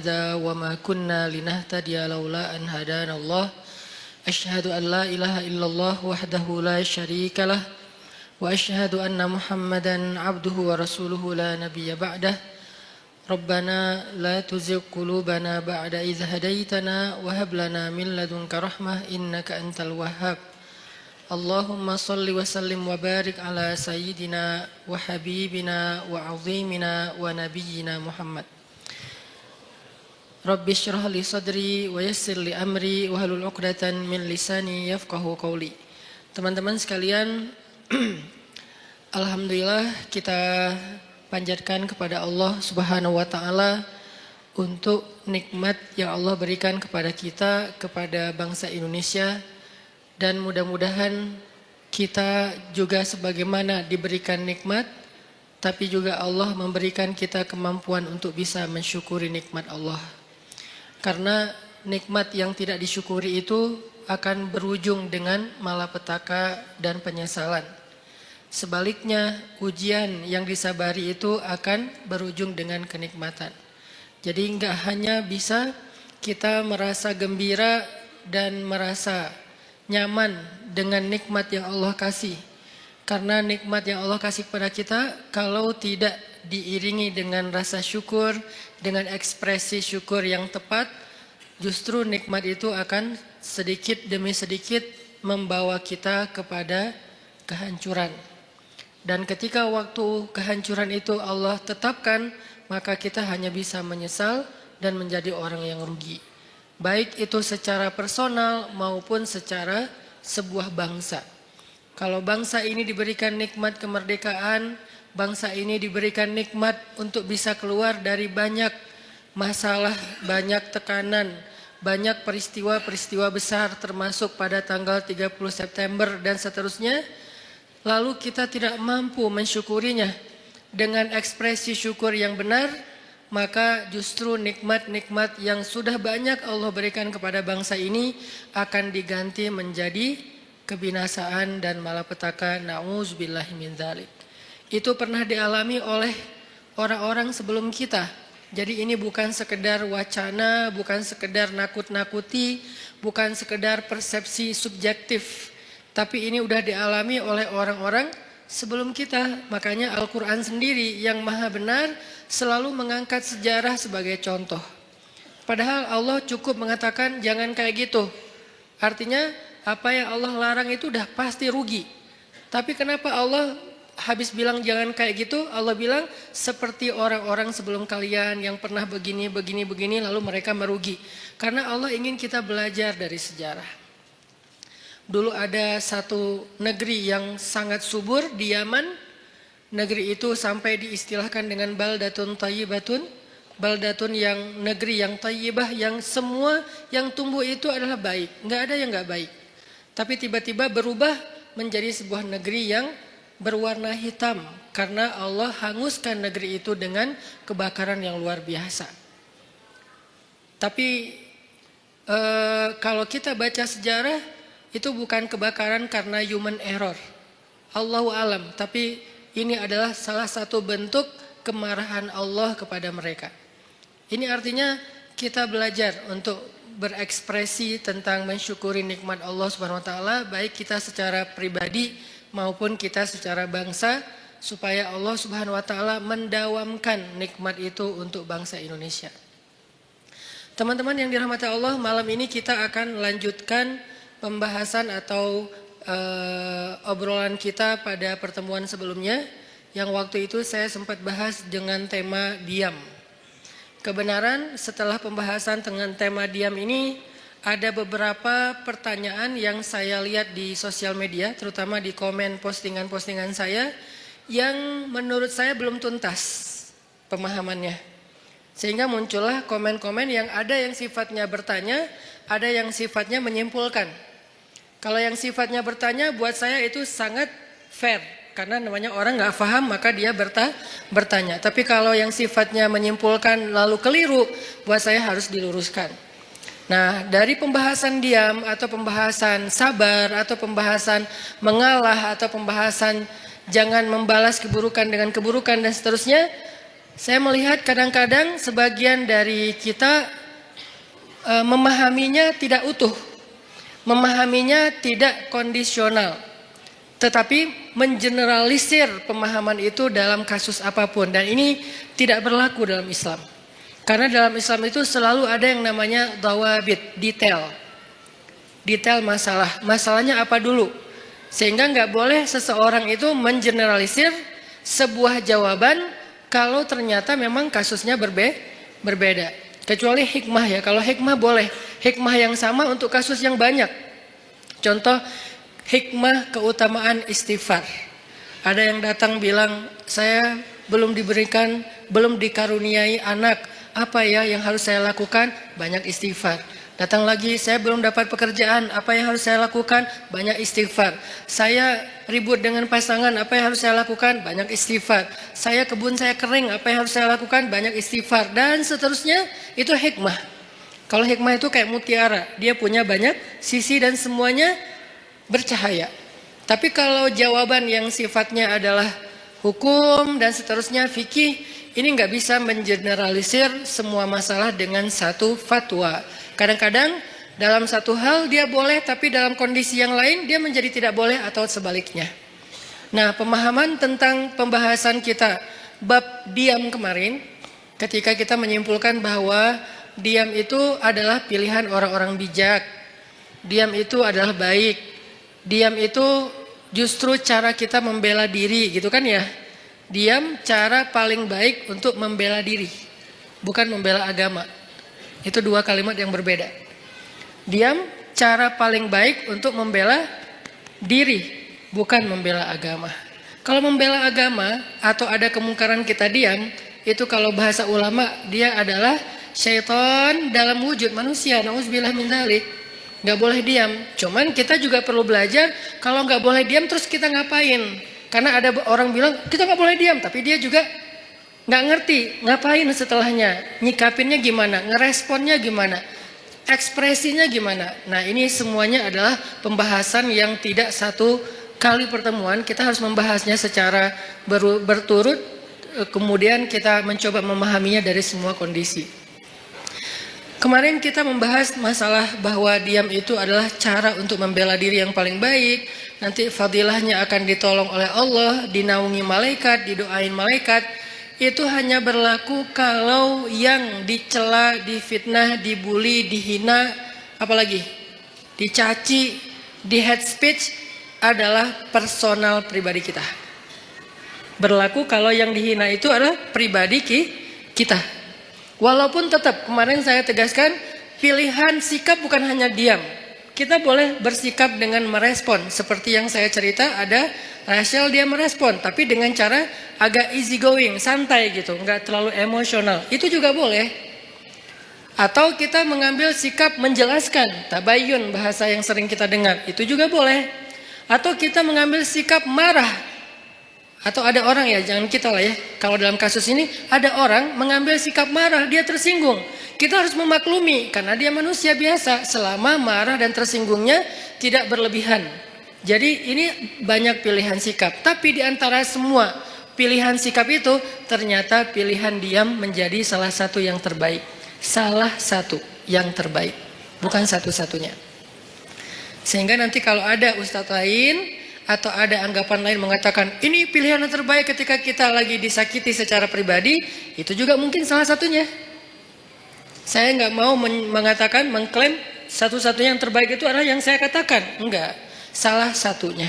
هذا وما كنا لنهتدي لولا أن هدانا الله أشهد أن لا إله إلا الله وحده لا شريك له وأشهد أن محمدا عبده ورسوله لا نبي بعده ربنا لا تزغ قلوبنا بعد إذ هديتنا وهب لنا من لدنك رحمة إنك أنت الوهاب اللهم صل وسلم وبارك على سيدنا وحبيبنا وعظيمنا ونبينا محمد رب اشرح لي صدري ويسر لي أمري wahlul 'uqdatan min lisani yafqahu qawli. Teman-teman sekalian, alhamdulillah kita panjatkan kepada Allah Subhanahu wa taala untuk nikmat yang Allah berikan kepada kita, kepada bangsa Indonesia, dan mudah-mudahan kita juga sebagaimana diberikan nikmat, tapi juga Allah memberikan kita kemampuan untuk bisa mensyukuri nikmat Allah. Karena nikmat yang tidak disyukuri itu akan berujung dengan malapetaka dan penyesalan. Sebaliknya, ujian yang disabari itu akan berujung dengan kenikmatan. Jadi enggak hanya bisa kita merasa gembira dan merasa nyaman dengan nikmat yang Allah kasih. Karena nikmat yang Allah kasih kepada kita, kalau tidak diiringi dengan rasa syukur, dengan ekspresi syukur yang tepat, justru nikmat itu akan sedikit demi sedikit membawa kita kepada kehancuran. Dan ketika waktu kehancuran itu Allah tetapkan, maka kita hanya bisa menyesal dan menjadi orang yang rugi. Baik itu secara personal maupun secara sebuah bangsa. Kalau bangsa ini diberikan nikmat kemerdekaan, bangsa ini diberikan nikmat untuk bisa keluar dari banyak masalah, banyak tekanan, banyak peristiwa-peristiwa besar termasuk pada tanggal 30 September dan seterusnya. Lalu kita tidak mampu mensyukurinya dengan ekspresi syukur yang benar, maka justru nikmat-nikmat yang sudah banyak Allah berikan kepada bangsa ini akan diganti menjadi kebinasaan dan malapetaka. Na'udzubillahi min dzalik. Itu pernah dialami oleh orang-orang sebelum kita. Jadi ini bukan sekedar wacana, bukan sekedar nakut-nakuti, bukan sekedar persepsi subjektif. Tapi ini udah dialami oleh orang-orang sebelum kita. Makanya Al-Quran sendiri yang maha benar selalu mengangkat sejarah sebagai contoh. Padahal Allah cukup mengatakan jangan kayak gitu. Artinya apa yang Allah larang itu udah pasti rugi. Tapi kenapa Allah habis bilang jangan kayak gitu, Allah bilang seperti orang-orang sebelum kalian yang pernah begini lalu mereka merugi. Karena Allah ingin kita belajar dari sejarah. Dulu ada satu negeri yang sangat subur di Yaman. Negeri itu sampai diistilahkan dengan baldatun thayyibatun. Baldatun yang negeri yang thayyibah, yang semua yang tumbuh itu adalah baik. Enggak ada yang enggak baik. Tapi tiba-tiba berubah menjadi sebuah negeri yang berwarna hitam. Karena Allah hanguskan negeri itu dengan kebakaran yang luar biasa. Tapi kalau kita baca sejarah, itu bukan kebakaran karena human error. Allahu alam. Tapi ini adalah salah satu bentuk kemarahan Allah kepada mereka. Ini artinya kita belajar untuk berekspresi tentang mensyukuri nikmat Allah Subhanahu wa taala, baik kita secara pribadi maupun kita secara bangsa, supaya Allah Subhanahu wa taala mendawamkan nikmat itu untuk bangsa Indonesia. Teman-teman yang dirahmati Allah, malam ini kita akan lanjutkan pembahasan atau obrolan kita pada pertemuan sebelumnya, yang waktu itu saya sempat bahas dengan tema diam. Kebenaran setelah pembahasan dengan tema diam ini, ada beberapa pertanyaan yang saya lihat di sosial media, terutama di komen postingan-postingan saya, yang menurut saya belum tuntas pemahamannya. Sehingga muncullah komen-komen yang ada yang sifatnya bertanya, ada yang sifatnya menyimpulkan. Kalau yang sifatnya bertanya, buat saya itu sangat fair. Karena namanya orang gak paham, maka dia bertanya. Tapi kalau yang sifatnya menyimpulkan lalu keliru, buat saya harus diluruskan. Nah, dari pembahasan diam atau pembahasan sabar atau pembahasan mengalah atau pembahasan jangan membalas keburukan dengan keburukan dan seterusnya, Saya melihat kadang-kadang sebagian dari kita memahaminya tidak utuh, memahaminya tidak kondisional, tetapi mengeneralisir pemahaman itu dalam kasus apapun. Dan ini tidak berlaku dalam Islam. Karena dalam Islam itu selalu ada yang namanya dawabit, detail. Detail masalah. Masalahnya apa dulu? Sehingga nggak boleh seseorang itu mengeneralisir sebuah jawaban kalau ternyata memang kasusnya berbeda. Kecuali hikmah ya. Kalau hikmah boleh. Hikmah yang sama untuk kasus yang banyak. Contoh hikmah keutamaan istighfar. Ada yang datang bilang, saya belum dikaruniai anak. Apa ya yang harus saya lakukan? Banyak istighfar. Datang lagi, saya belum dapat pekerjaan. Apa yang harus saya lakukan? Banyak istighfar. Saya ribut dengan pasangan. Apa yang harus saya lakukan? Banyak istighfar. Kebun saya kering. Apa yang harus saya lakukan? Banyak istighfar. Dan seterusnya, itu hikmah. Kalau hikmah itu kayak mutiara. Dia punya banyak sisi dan semuanya bercahaya. Tapi kalau jawaban yang sifatnya adalah hukum dan seterusnya, fikih, ini nggak bisa mengeneralisir semua masalah dengan satu fatwa. Kadang-kadang dalam satu hal dia boleh, tapi dalam kondisi yang lain dia menjadi tidak boleh atau sebaliknya. Nah, pemahaman tentang pembahasan kita bab diam kemarin, ketika kita menyimpulkan bahwa diam itu adalah pilihan orang-orang bijak, diam itu adalah baik, diam itu justru cara kita membela diri, gitu kan ya? Diam cara paling baik untuk membela diri, bukan membela agama. Itu dua kalimat yang berbeda. Diam cara paling baik untuk membela diri, bukan membela agama. Kalau membela agama atau ada kemungkaran kita diam, itu kalau bahasa ulama dia adalah syaitan dalam wujud manusia. Nauzubillah min dzalik. Gak boleh diam. Cuman kita juga perlu belajar kalau gak boleh diam terus kita ngapain. Karena ada orang bilang kita gak boleh diam, tapi dia juga gak ngerti ngapain setelahnya, nyikapinnya gimana, ngeresponnya gimana, ekspresinya gimana. Nah, ini semuanya adalah pembahasan yang tidak satu kali pertemuan. Kita harus membahasnya secara berturut, kemudian kita mencoba memahaminya dari semua kondisi. Kemarin kita membahas masalah bahwa diam itu adalah cara untuk membela diri yang paling baik. Nanti fadilahnya akan ditolong oleh Allah, dinaungi malaikat, didoain malaikat. Itu hanya berlaku kalau yang dicela, difitnah, dibully, dihina, apalagi dicaci, di hate speech adalah personal pribadi kita. Berlaku kalau yang dihina itu adalah pribadi kita. Walaupun tetap kemarin saya tegaskan pilihan sikap bukan hanya diam. Kita boleh bersikap dengan merespon. Seperti yang saya cerita ada Rachel dia merespon. Tapi dengan cara agak easy going, santai gitu. Nggak terlalu emosional. Itu juga boleh. Atau kita mengambil sikap menjelaskan. Tabayun bahasa yang sering kita dengar. Itu juga boleh. Atau kita mengambil sikap marah. Atau ada orang ya, jangan kita lah ya. Kalau dalam kasus ini ada orang mengambil sikap marah. Dia tersinggung. Kita harus memaklumi karena dia manusia biasa selama marah dan tersinggungnya tidak berlebihan. Jadi ini banyak pilihan sikap. Tapi di antara semua pilihan sikap itu ternyata pilihan diam menjadi salah satu yang terbaik. Salah satu yang terbaik. Bukan satu-satunya. Sehingga nanti kalau ada ustadz lain atau ada anggapan lain mengatakan ini pilihan yang terbaik ketika kita lagi disakiti secara pribadi, itu juga mungkin salah satunya. Saya nggak mau mengatakan, mengklaim satu-satunya yang terbaik itu adalah yang saya katakan. Enggak, salah satunya.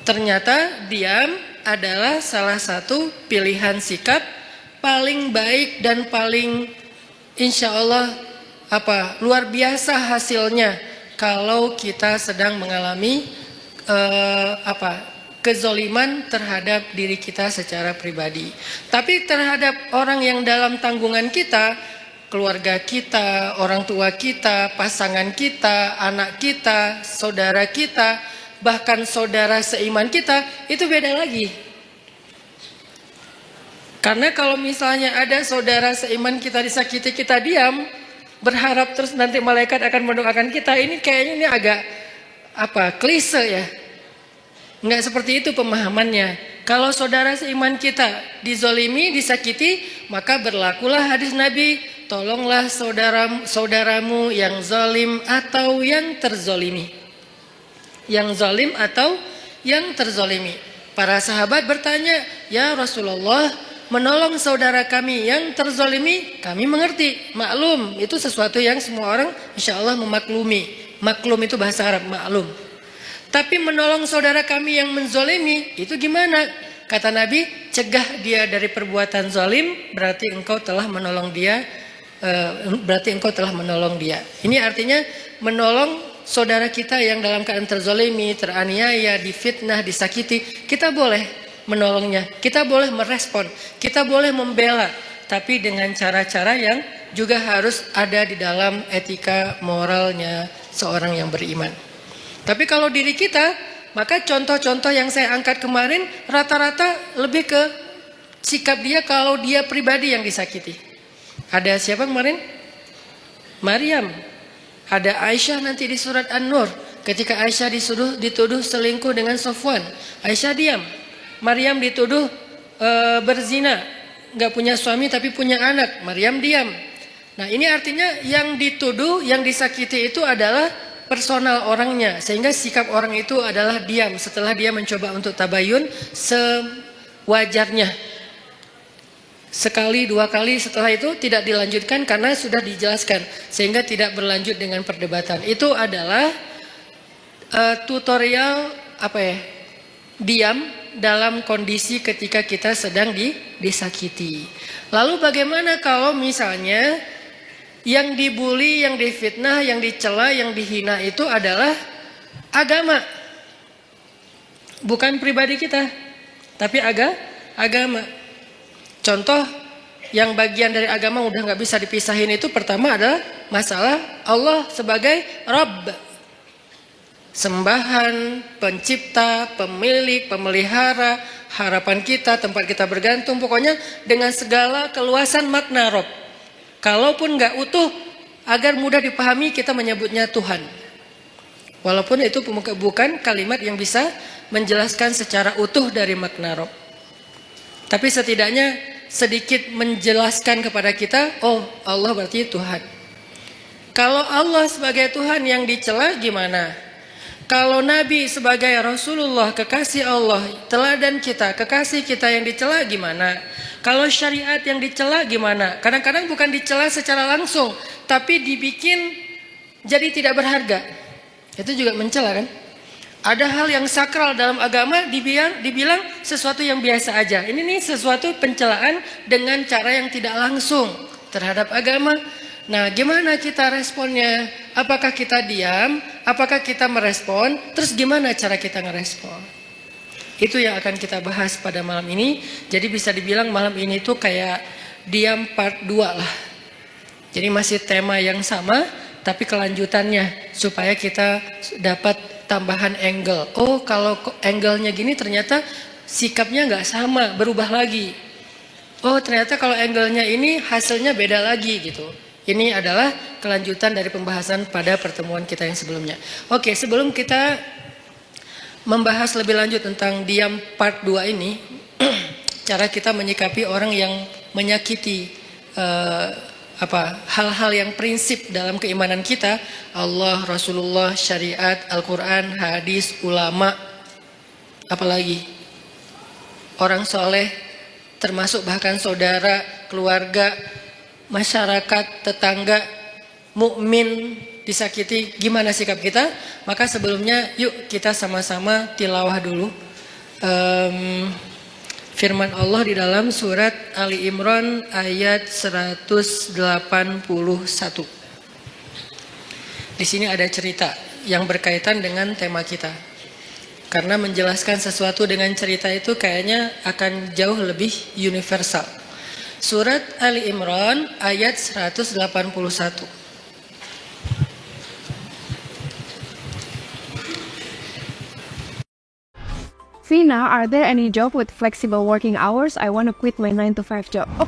Ternyata diam adalah salah satu pilihan sikap paling baik dan paling insya Allah luar biasa hasilnya kalau kita sedang mengalami kezoliman terhadap diri kita secara pribadi. Tapi terhadap orang yang dalam tanggungan kita, keluarga kita, orang tua kita, pasangan kita, anak kita, saudara kita, bahkan saudara seiman kita, itu beda lagi. Karena kalau misalnya ada saudara seiman kita disakiti, kita diam, berharap terus nanti malaikat akan mendoakan kita, ini kayaknya ini agak klise ya. Enggak seperti itu pemahamannya. Kalau saudara seiman kita dizolimi, disakiti, maka berlakulah hadis Nabi, tolonglah saudaramu yang zalim atau yang terzolimi. Yang zalim atau yang terzolimi. Para sahabat bertanya, ya Rasulullah, menolong saudara kami yang terzolimi, kami mengerti, maklum, itu sesuatu yang semua orang insya Allah memaklumi. Maklum itu bahasa Arab, maklum. Tapi menolong saudara kami yang menzolimi, itu gimana? Kata Nabi, cegah dia dari perbuatan zalim, berarti engkau telah menolong dia. Ini artinya menolong saudara kita yang dalam keadaan terzolimi, teraniaya, difitnah, disakiti, kita boleh menolongnya, kita boleh merespon, kita boleh membela, tapi dengan cara-cara yang juga harus ada di dalam etika moralnya seorang yang beriman. Tapi kalau diri kita, maka contoh-contoh yang saya angkat kemarin rata-rata lebih ke sikap dia kalau dia pribadi yang disakiti. Ada siapa kemarin? Maryam. Ada Aisyah nanti di surat An-Nur. Ketika Aisyah dituduh selingkuh dengan Sofwan, Aisyah diam. Maryam dituduh berzina, nggak punya suami tapi punya anak, Maryam diam. Nah ini artinya yang dituduh, yang disakiti itu adalah personal orangnya, sehingga sikap orang itu adalah diam setelah dia mencoba untuk tabayun sewajarnya. Sekali, dua kali, setelah itu tidak dilanjutkan karena sudah dijelaskan, sehingga tidak berlanjut dengan perdebatan. Itu adalah tutorial diam dalam kondisi ketika kita sedang disakiti. Lalu bagaimana kalau misalnya yang dibully, yang difitnah, yang dicela, yang dihina itu adalah agama, bukan pribadi kita, tapi agama. Contoh yang bagian dari agama udah nggak bisa dipisahin itu pertama adalah masalah Allah sebagai Rabb, sembahan, pencipta, pemilik, pemelihara, harapan kita, tempat kita bergantung, pokoknya dengan segala keluasan makna Rabb. Kalaupun nggak utuh, agar mudah dipahami kita menyebutnya Tuhan. Walaupun itu bukan kalimat yang bisa menjelaskan secara utuh dari makna Rabb. Tapi setidaknya sedikit menjelaskan kepada kita, oh Allah berarti Tuhan. Kalau Allah sebagai Tuhan yang dicela gimana? Kalau Nabi sebagai Rasulullah, kekasih Allah, teladan kita, kekasih kita yang dicela gimana? Kalau syariat yang dicela gimana? Kadang-kadang bukan dicela secara langsung, tapi dibikin jadi tidak berharga. Itu juga mencela kan? Ada hal yang sakral dalam agama dibilang sesuatu yang biasa aja. Ini nih sesuatu pencelaan dengan cara yang tidak langsung terhadap agama. Nah, gimana kita responnya? Apakah kita diam? Apakah kita merespon? Terus gimana cara kita ngerespon? Itu yang akan kita bahas pada malam ini. Jadi bisa dibilang malam ini tuh kayak diam part 2 lah. Jadi masih tema yang sama, tapi kelanjutannya supaya kita dapat tambahan angle. Oh, kalau angle-nya gini ternyata sikapnya nggak sama, berubah lagi. Oh, ternyata kalau angle-nya ini hasilnya beda lagi gitu. Ini adalah kelanjutan dari pembahasan pada pertemuan kita yang sebelumnya. Oke, sebelum kita membahas lebih lanjut tentang diam part 2 ini, cara kita menyikapi orang yang menyakiti hal-hal yang prinsip dalam keimanan kita, Allah, Rasulullah, syariat, Al-Quran, hadis, ulama, apalagi orang soleh, termasuk bahkan saudara, keluarga, masyarakat, tetangga, mukmin disakiti, gimana sikap kita? Maka sebelumnya yuk kita sama-sama tilawah dulu firman Allah di dalam surat Ali Imran ayat 181. Di sini ada cerita yang berkaitan dengan tema kita. Karena menjelaskan sesuatu dengan cerita itu kayaknya akan jauh lebih universal. Surat Ali Imran ayat 181. Vina, are there any job with flexible working hours? I want to quit my 9 to 5 job. Oh,